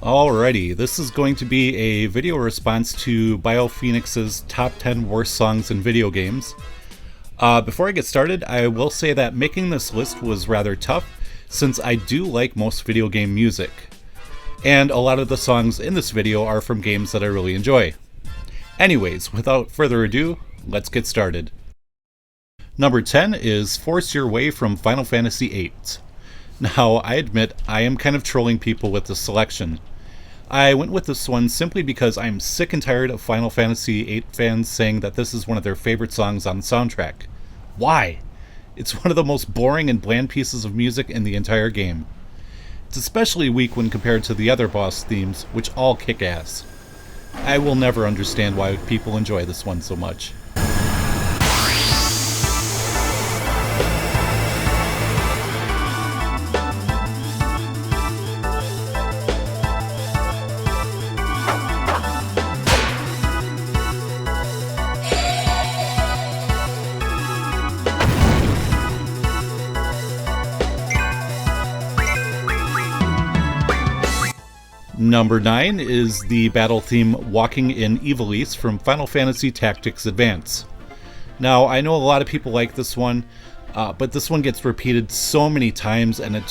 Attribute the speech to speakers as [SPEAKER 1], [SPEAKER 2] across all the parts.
[SPEAKER 1] Alrighty, this is going to be a video response to BioPhoenix's top 10 worst songs in video games. Before I get started, I will say that making this list was rather tough since I do like most video game music. And a lot of the songs in this video are from games that I really enjoy. Anyways, without further ado, let's get started. Number 10 is Force Your Way from Final Fantasy VIII. Now, I admit I am kind of trolling people with this selection. I went with this one simply because I'm sick and tired of Final Fantasy VIII fans saying that this is one of their favorite songs on the soundtrack. Why? It's one of the most boring and bland pieces of music in the entire game. It's especially weak when compared to the other boss themes, which all kick ass. I will never understand why people enjoy this one so much. Number 9 is the battle theme Walking in Ivalice from Final Fantasy Tactics Advance. Now, I know a lot of people like this one, but this one gets repeated so many times and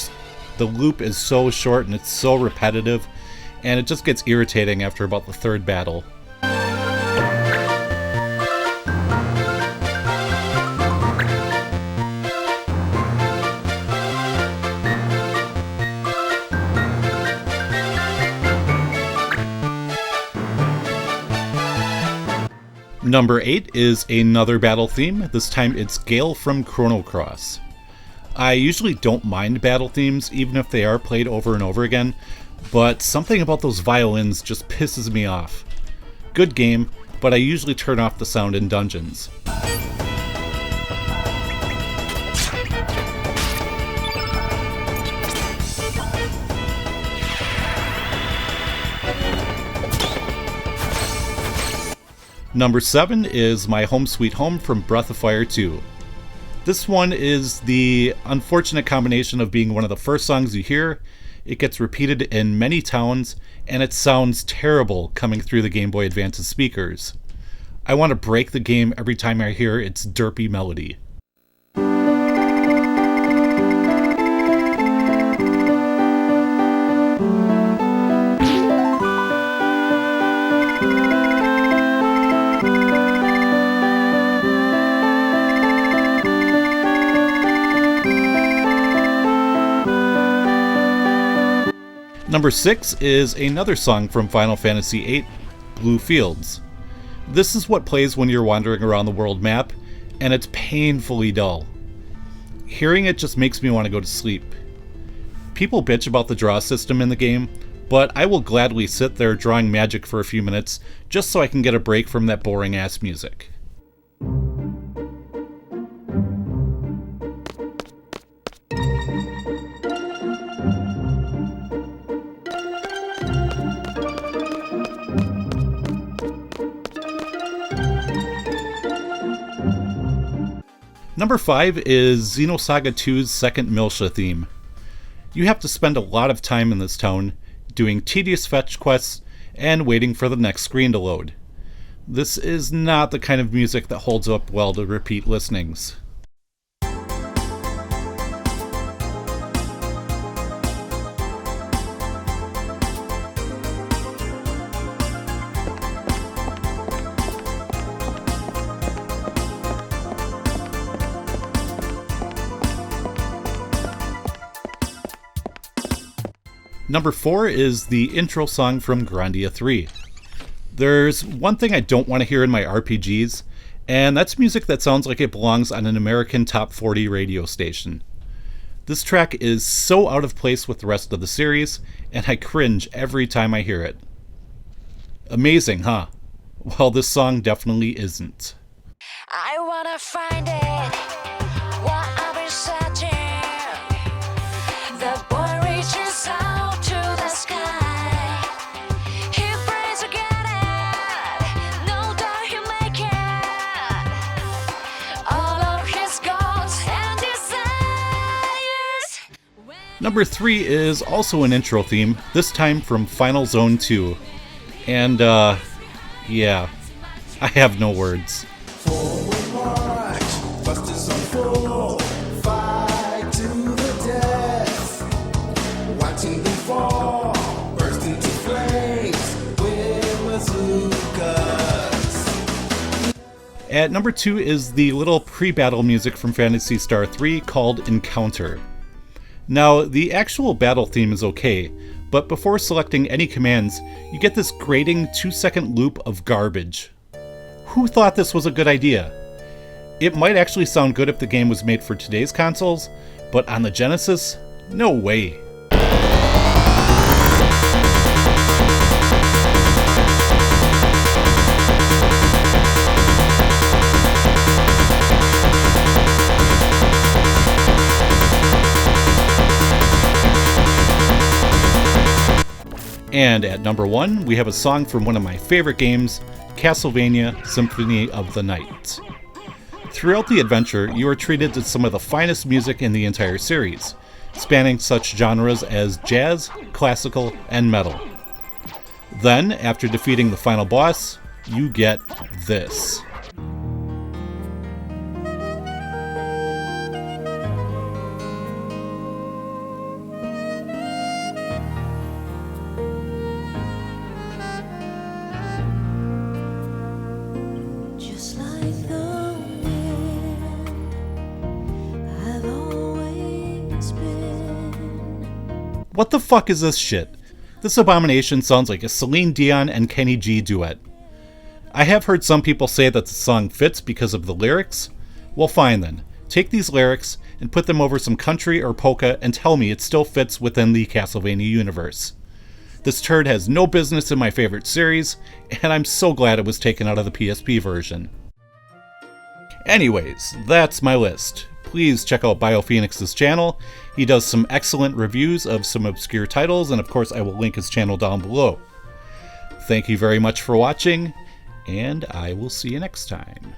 [SPEAKER 1] the loop is so short and it's so repetitive, and it just gets irritating after about the third battle. Number 8 is another battle theme. This time it's Gale from Chrono Cross. I usually don't mind battle themes, even if they are played over and over again, but something about those violins just pisses me off. Good game, but I usually turn off the sound in dungeons. Number 7 is My Home Sweet Home from Breath of Fire 2. This one is the unfortunate combination of being one of the first songs you hear, it gets repeated in many towns, and it sounds terrible coming through the Game Boy Advance's speakers. I want to break the game every time I hear its derpy melody. Number 6 is another song from Final Fantasy VIII, Blue Fields. This is what plays when you're wandering around the world map, and it's painfully dull. Hearing it just makes me want to go to sleep. People bitch about the draw system in the game, but I will gladly sit there drawing magic for a few minutes just so I can get a break from that boring ass music. Number 5 is Xenosaga 2's second Miltia theme. You have to spend a lot of time in this town, doing tedious fetch quests, and waiting for the next screen to load. This is not the kind of music that holds up well to repeat listenings. Number 4 is the intro song from Grandia 3. There's one thing I don't want to hear in my RPGs, and that's music that sounds like it belongs on an American top 40 radio station. This track is so out of place with the rest of the series, and I cringe every time I hear it. Amazing, huh? Well, this song definitely isn't.
[SPEAKER 2] I wanna find it, what I've been searching. The boy reaches out to the sky. He prays to get it, no doubt he'll make it. All of his goals and desires.
[SPEAKER 1] Number 3 is also an intro theme, this time from Final Zone 2. And, yeah, I have no words.
[SPEAKER 3] Forward march, busters on full, fight to the death. Watching them fall, burst into flames with bazookas.
[SPEAKER 1] At number 2 is the little pre-battle music from Phantasy Star 3 called Encounter. Now, the actual battle theme is okay, but before selecting any commands, you get this grating 2-second loop of garbage. Who thought this was a good idea? It might actually sound good if the game was made for today's consoles, but on the Genesis, no way. And at number 1, we have a song from one of my favorite games, Castlevania Symphony of the Night. Throughout the adventure, you are treated to some of the finest music in the entire series, spanning such genres as jazz, classical, and metal. Then, after defeating the final boss, you get this.
[SPEAKER 2] Just like the wind, I've always been.
[SPEAKER 1] What the fuck is this shit? This abomination sounds like a Celine Dion and Kenny G duet. I have heard some people say that the song fits because of the lyrics. Well, fine then. Take these lyrics and put them over some country or polka and tell me it still fits within the Castlevania universe. This turd has no business in my favorite series, and I'm so glad it was taken out of the PSP version. Anyways, that's my list. Please check out BioPhoenix's channel. He does some excellent reviews of some obscure titles, and of course I will link his channel down below. Thank you very much for watching, and I will see you next time.